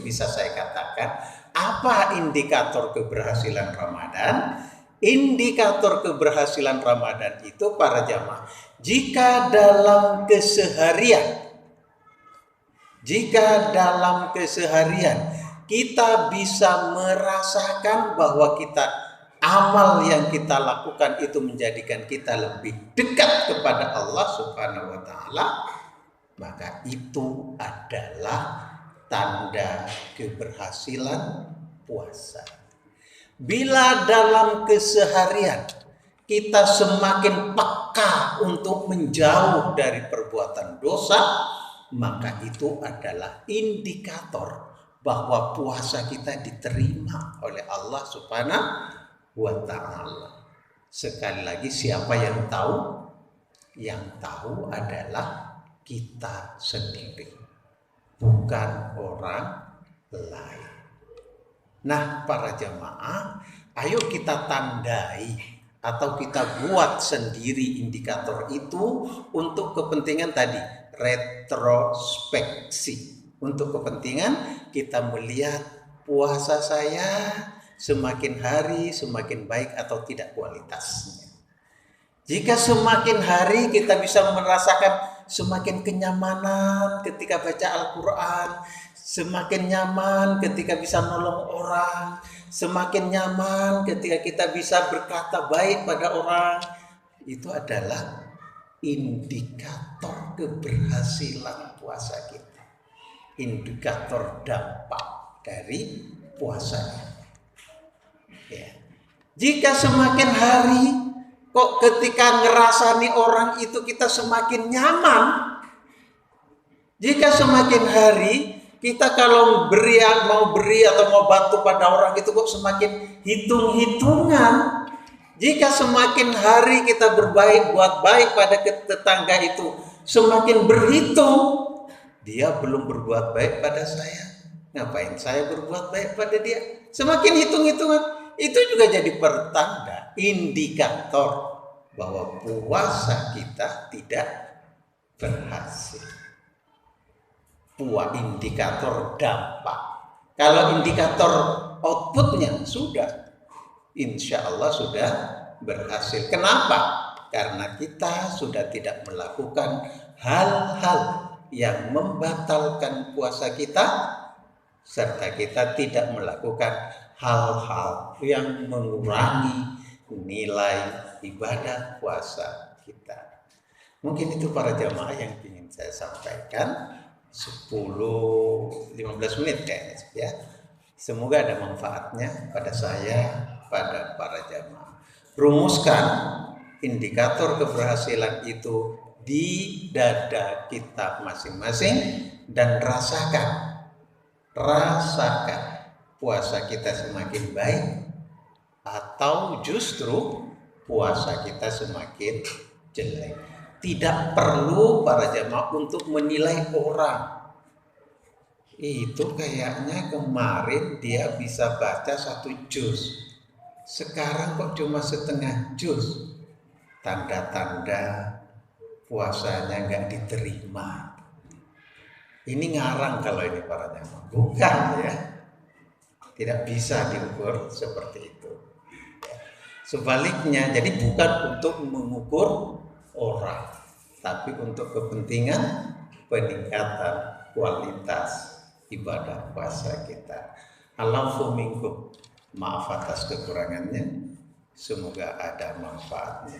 bisa saya katakan, apa indikator keberhasilan Ramadan? Indikator keberhasilan Ramadan itu para jamaah, jika dalam keseharian kita bisa merasakan bahwa amal yang kita lakukan itu menjadikan kita lebih dekat kepada Allah Subhanahu wa taala, maka itu adalah tanda keberhasilan puasa. Bila dalam keseharian kita semakin peka untuk menjauh dari perbuatan dosa, maka itu adalah indikator bahwa puasa kita diterima oleh Allah Subhanahu wa ta'ala. Sekali lagi, siapa yang tahu? Yang tahu adalah kita sendiri, bukan orang lain. Nah, para jamaah, ayo kita tandai atau kita buat sendiri indikator itu untuk kepentingan tadi, retrospeksi. Untuk kepentingan kita melihat puasa saya semakin hari semakin baik atau tidak kualitasnya. Jika semakin hari kita bisa merasakan semakin kenyamanan ketika baca Al-Quran, semakin nyaman ketika bisa nolong orang, semakin nyaman ketika kita bisa berkata baik pada orang, itu adalah indikator keberhasilan puasa kita, indikator dampak dari puasanya. Ya. Jika semakin hari kok ketika ngerasani orang itu kita semakin nyaman, jika semakin hari kita kalau mau beri atau mau bantu pada orang itu kok semakin hitung-hitungan, jika semakin hari kita buat baik pada tetangga itu semakin berhitung, dia belum berbuat baik pada saya, ngapain saya berbuat baik pada dia, semakin hitung-hitungan. Itu juga jadi pertanda, indikator bahwa puasa kita tidak berhasil. Indikator dampak. Kalau indikator outputnya sudah, insya Allah sudah berhasil. Kenapa? Karena kita sudah tidak melakukan hal-hal yang membatalkan puasa kita, serta kita tidak melakukan hal-hal yang mengurangi nilai ibadah puasa kita. Mungkin itu para jamaah yang ingin saya sampaikan. 10-15 menit kayaknya ya. Semoga ada manfaatnya pada saya, pada para jamaah. Rumuskan indikator keberhasilan itu di dada kita masing-masing dan rasakan puasa kita semakin baik atau justru puasa kita semakin jelek. Tidak perlu para jamaah untuk menilai orang. Itu kayaknya kemarin dia bisa baca 1 juz, sekarang kok cuma setengah juz. Tanda-tanda puasanya nggak diterima. Ini ngarang kalau ini para jamaah, bukan ya. Tidak bisa diukur seperti itu. Sebaliknya, jadi bukan untuk mengukur orang, tapi untuk kepentingan peningkatan kualitas ibadah puasa kita. Allahu minkum, maaf atas kekurangannya, semoga ada manfaatnya.